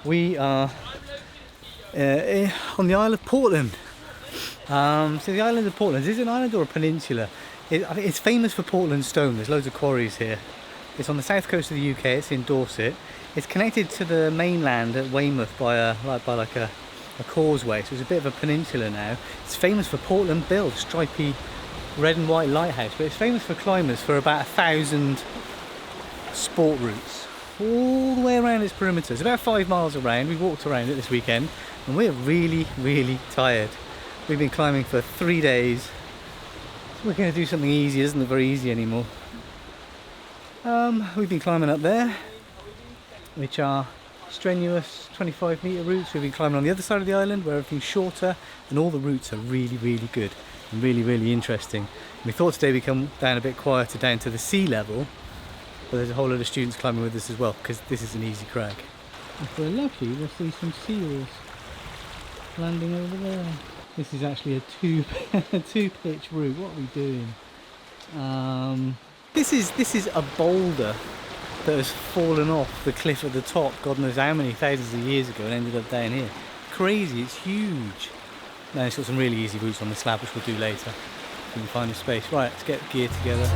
We are on the Isle of Portland. So the island of Portland, is it an island or a peninsula? I think it's famous for Portland stone. There's loads of quarries here. It's on the south coast of the UK. It's in Dorset. It's connected to the mainland at Weymouth by a causeway. So it's a bit of a peninsula now. It's famous for Portland Bill, stripy red and white lighthouse. But it's famous for climbers for about 1,000 sport routes all the way around its perimeter. It's about 5 miles around. We walked around it this weekend and we're really tired. We've been climbing for 3 days. We're going to do something easy. It doesn't look very easy anymore. We've been climbing up there, which are strenuous 25-metre routes. We've been climbing on the other side of the island where everything's shorter and all the routes are really good and really interesting. We thought today we'd come down a bit quieter down to the sea level, but there's a whole lot of students climbing with us as well because this is an easy crag. If we're lucky, we'll see some seals landing over there. This is actually a two-pitch route. What are we doing? This is a boulder that has fallen off the cliff at the top, God knows how many thousands of years ago, and ended up down here. Crazy, it's huge. Now it's got some really easy routes on the slab, which we'll do later. We can find a space. Right, let's get gear together.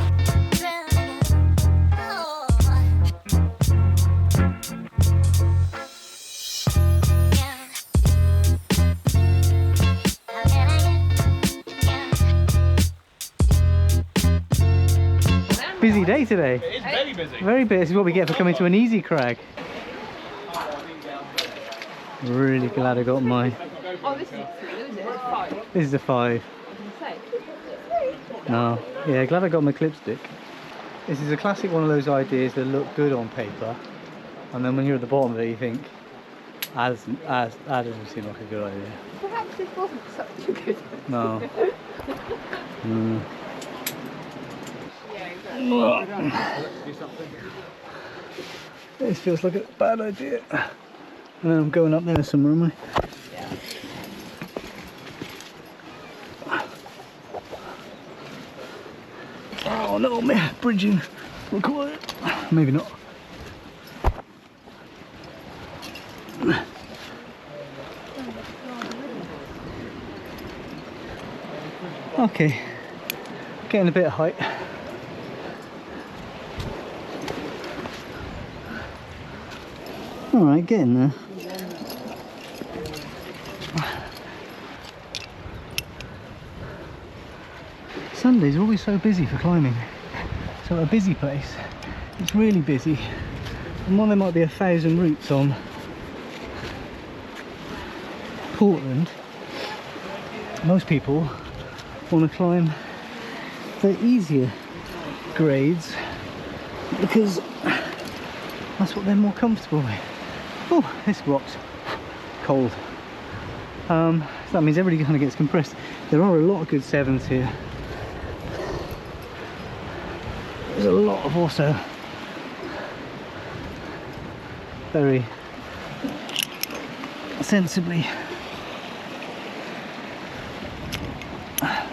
Busy day today. It is very busy. Very busy. This is what we get for coming to an easy crag. Really glad I got my... Oh, this is a 3, is it? It's 5. This is a 5. No. Yeah, glad I got my clipstick. This is a classic one of those ideas that look good on paper, and then when you're at the bottom of it you think, that doesn't seem like a good idea. Perhaps this wasn't such a good idea. No. This feels like a bad idea. And then I'm going up there somewhere, am I? Yeah. Oh no, man, bridging required. Maybe not. Okay, getting a bit of height. Alright, getting there. Sundays are always so busy for climbing. So a busy place, it's really busy. And while there might be 1,000 routes on Portland, most people want to climb the easier grades because that's what they're more comfortable with. Oh, this rock's cold. So that means everybody kind of gets compressed. There are a lot of good 7s here. There's a lot of also very sensibly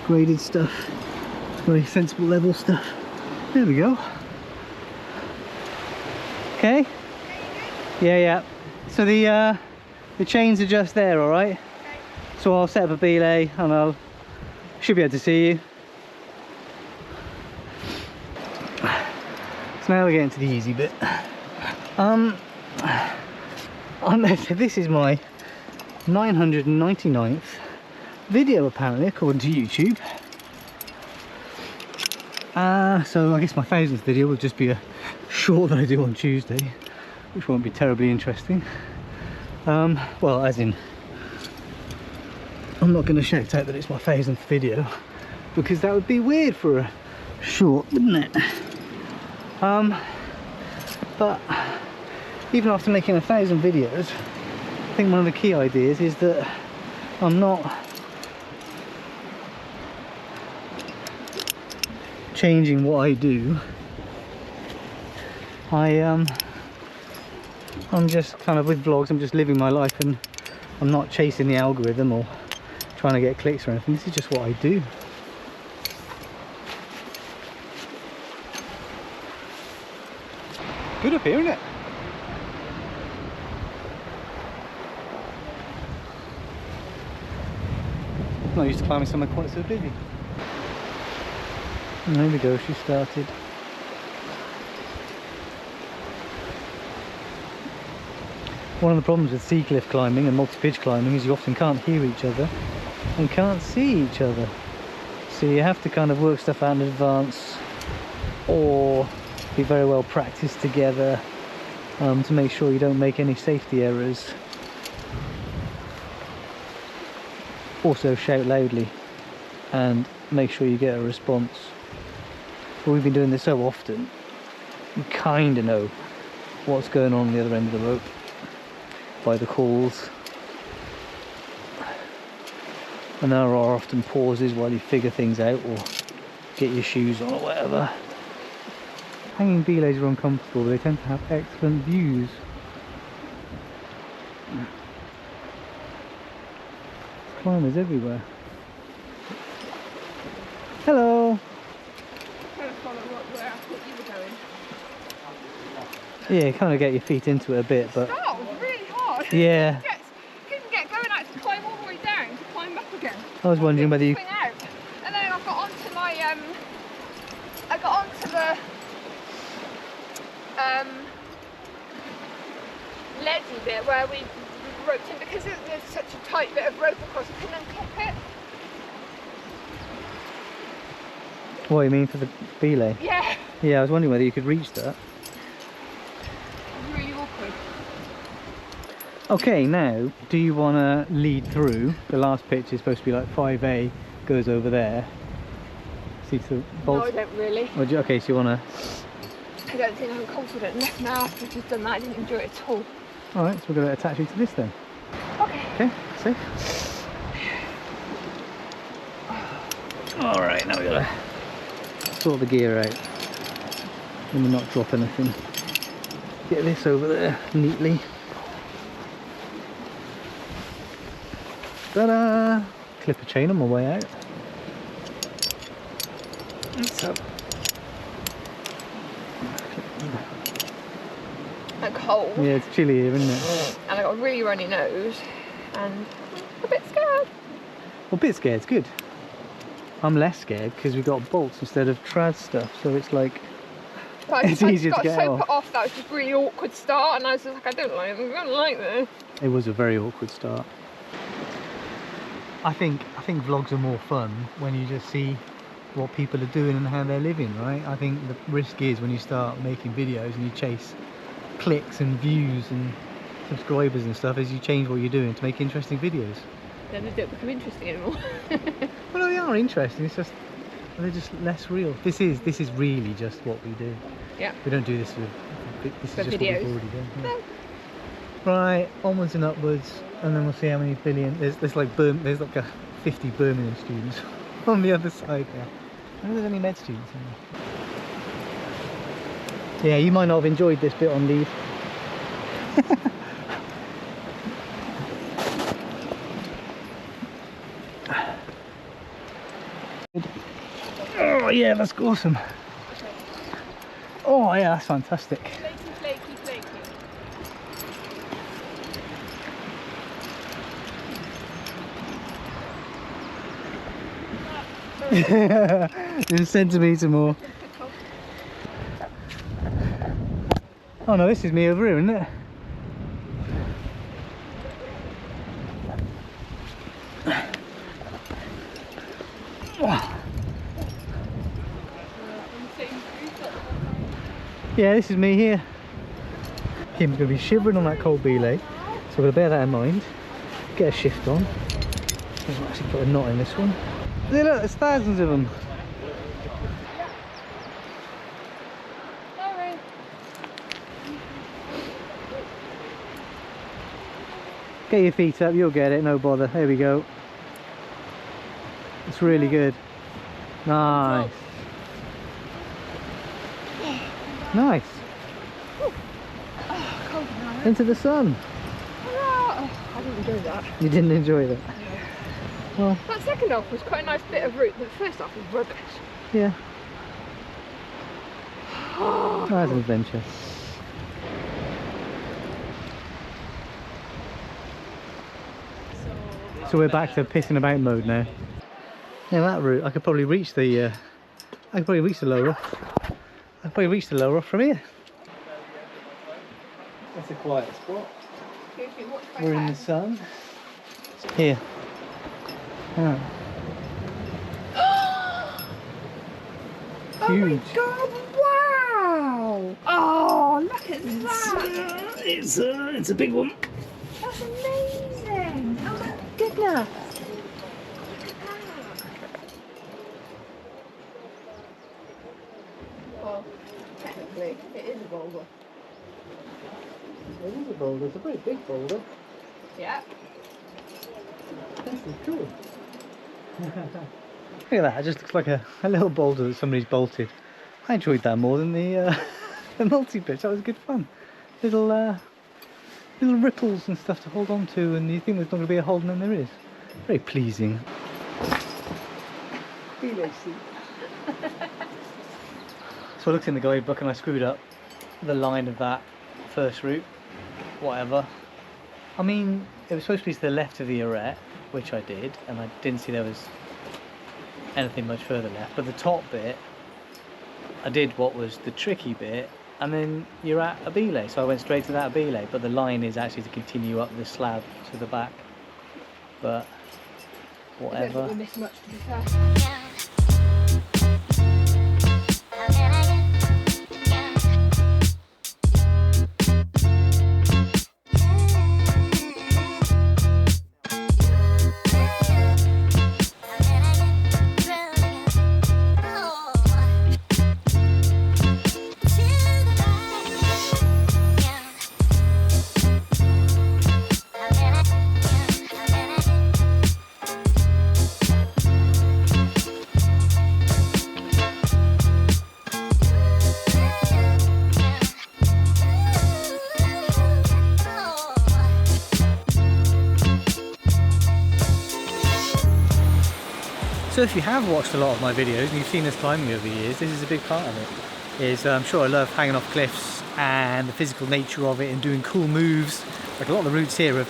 graded stuff, very sensible level stuff. There we go. Okay. Yeah. So the chains are just there, all right. So I'll set up a belay and I'll should be able to see you. So now we're getting to the easy bit. This is my 999th video apparently, according to YouTube. So I guess my 1000th video will just be a short that I do on Tuesday, which won't be terribly interesting. Well, as in, I'm not going to shout out that it's my 1000th video because that would be weird for a short, wouldn't it? But even after making 1,000 videos, I think one of the key ideas is that I'm not changing what I do. I'm just kind of with vlogs, I'm just living my life and I'm not chasing the algorithm or trying to get clicks or anything. This is just what I do. Good up here, isn't it? not used to climbing somewhere quite so busy. And there we go, she started. One of the problems with sea cliff climbing and multi-pitch climbing is you often can't hear each other and can't see each other. So you have to kind of work stuff out in advance or be very well practiced together to make sure you don't make any safety errors. Also shout loudly and make sure you get a response. But we've been doing this so often, you kind of know what's going on the other end of the rope by the calls. And there are often pauses while you figure things out or get your shoes on or whatever. Hanging belays are uncomfortable, but they tend to have excellent views. Climbers everywhere. Hello! I'm trying to follow where I thought you were going. Yeah, kind of get your feet into it a bit, but Start was really hard. yeah. Couldn't get going out to climb all the way down to climb up again. I was wondering whether you... Swing out. And then I got onto my I got onto the leady bit where we roped in because there's such a tight bit of rope across, I couldn't unclip it. What you mean for the belay? Yeah. Yeah, I was wondering whether you could reach that. Really awkward. Okay, now, do you want to lead through? The last pitch is supposed to be like 5A, goes over there. See to the No, bolts? I don't really. Or okay, so you want to... I don't think I'm confident enough now after I've just done that. I didn't enjoy it at all. Alright, so we're going to attach you to this then. Okay. Okay, safe. Alright, now we got to sort the gear out. Let me not drop anything. Get this over there neatly. Ta-da! Clip a chain on my way out. So. I'm cold. Yeah, it's chilly here, isn't it? And I got a really runny nose and a bit scared. Well, a bit scared, it's good. I'm less scared because we've got bolts instead of trad stuff, so it's like But it's easier to get I got so off. put off that was just really awkward start, and I was just like, I don't like this. It was a very awkward start. I think vlogs are more fun when you just see what people are doing and how they're living, right? I think the risk is when you start making videos and you chase clicks and views and subscribers and stuff, is you change what you're doing to make interesting videos. Then they don't become interesting anymore. Well, they are interesting. It's just they're just less real. This is really just what we do. Yeah. We don't do this for this For is just videos. what we've already done. Yeah. Right, onwards and upwards, and then we'll see how many billion. There's like 50 Birmingham students on the other side there. I don't think there's any med students in there. Yeah, you might not have enjoyed this bit on leave. Oh yeah, that's awesome. Oh yeah, that's fantastic. Flaky, flaky. Just a centimetre more. Oh no, this is me over here, isn't it? Yeah, this is me here. Kim's going to be shivering on that cold belay, so we're going to bear that in mind. Get a shift on. I'll actually put a knot in this one. See, look, there's thousands of them. Sorry. Get your feet up, you'll get it, no bother. There we go. It's really good. Nice. Nice. Oh, cold now. Into the sun. Oh, I didn't enjoy that. You didn't enjoy that? Well, That second half was quite a nice bit of route, but the first half was rubbish. yeah. That's an adventure. So we're back to pissing about mode now. Yeah, that route, I could probably reach the, lower. I could probably reach the lower from here. That's a quiet spot. We're in the sun. Here. Yeah. Oh Huge. my god, wow! Oh, look at that! It's a big one. That's amazing! Oh my goodness! Well, technically, it is a boulder. It is a boulder. It's a very big boulder. Yeah. That's cool. Look at that, it just looks like a little boulder that somebody's bolted. I enjoyed that more than the the multi-pitch. That was good fun. Little ripples and stuff to hold on to, and you think there's not going to be a hole, and then there is. Very pleasing. So I looked in the guidebook and I screwed up the line of that first route. Whatever. I mean, it was supposed to be to the left of the arete, which I did, and I didn't see there was anything much further left. But the top bit, I did what was the tricky bit, and then you're at a belay, so I went straight to that belay. But the line is actually to continue up the slab to the back. But whatever. I don't think we missed much, to be fair. So if you have watched a lot of my videos and you've seen us climbing over the years, this is a big part of it. I'm sure I love hanging off cliffs and the physical nature of it and doing cool moves. Like a lot of the routes here,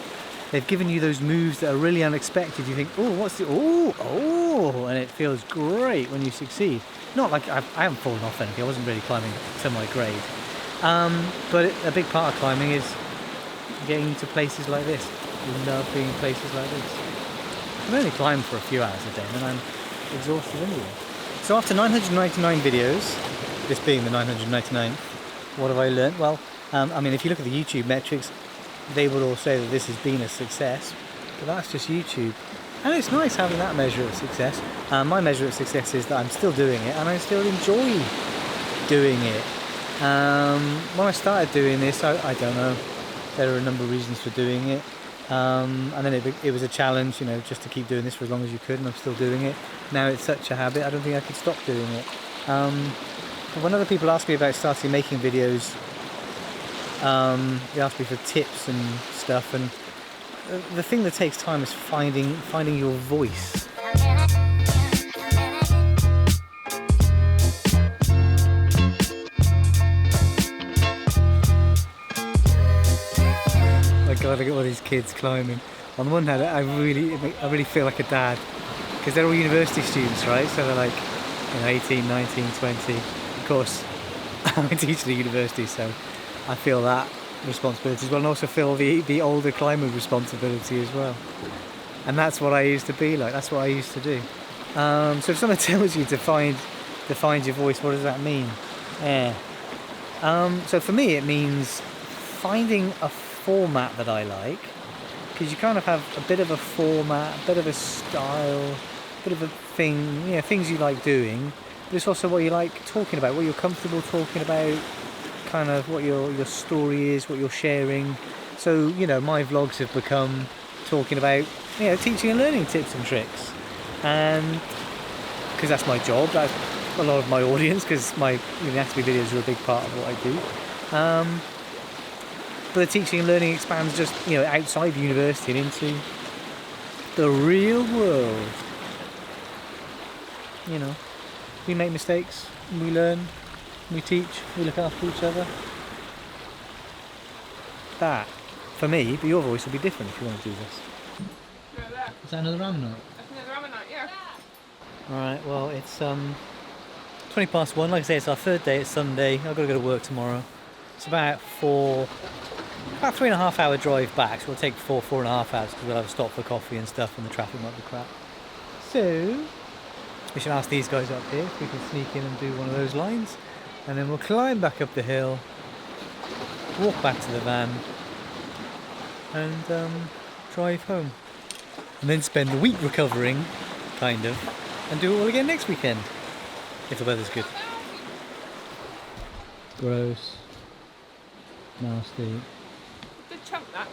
they've given you those moves that are really unexpected. You think, oh, what's the, oh, and it feels great when you succeed. Not like I haven't fallen off anything, I wasn't really climbing to my grade. But a big part of climbing is getting to places like this. I love being in places like this. I can only climb for a few hours a day and then I'm exhausted anyway. So after 999 videos, this being the 999th, what have I learnt? Well, I mean, if you look at the YouTube metrics, they would all say that this has been a success, but that's just YouTube. And it's nice having that measure of success. My measure of success is that I'm still doing it and I still enjoy doing it. When I started doing this, I don't know, there are a number of reasons for doing it. And then it was a challenge, you know, just to keep doing this for as long as you could, and I'm still doing it. Now it's such a habit, I don't think I could stop doing it. When other people ask me about starting making videos, they ask me for tips and stuff, and the thing that takes time is finding your voice. God, look at all these kids climbing. On the one hand, I really feel like a dad, because they're all university students, right? So they're like, you know, 18, 19, 20. Of course, I teach at the university, so I feel that responsibility as well, and also feel the older climber responsibility as well. And that's what I used to be like. That's what I used to do. So if someone tells you to find your voice, what does that mean? Yeah. So for me, it means finding a format that I like, because you kind of have a bit of a format, a bit of a style, a bit of a thing, you know, things you like doing, but it's also what you like talking about, what you're comfortable talking about, kind of what your story is, what you're sharing. So, you know, my vlogs have become talking about, you know, teaching and learning tips and tricks, and because that's my job, that's a lot of my audience, because my anatomy videos are a big part of what I do. But the teaching and learning expands just, you know, outside university and into the real world. You know, we make mistakes, we learn, we teach, we look after each other. That, for me, but your voice will be different if you want to do this. Right there. Is that another ammonite? That's another ammonite, yeah. Alright, well it's 20 past 1. Like I say, it's our third day, it's Sunday. I've got to go to work tomorrow. It's about 3.5 hour drive back, so it'll take 4.5 hours because we'll have a stop for coffee and stuff and the traffic might be crap. So we should ask these guys up here if we can sneak in and do one of those lines, and then we'll climb back up the hill, walk back to the van and drive home, and then spend the week recovering, kind of, and do it all again next weekend if the weather's good. Gross. Nasty. Good chunk that.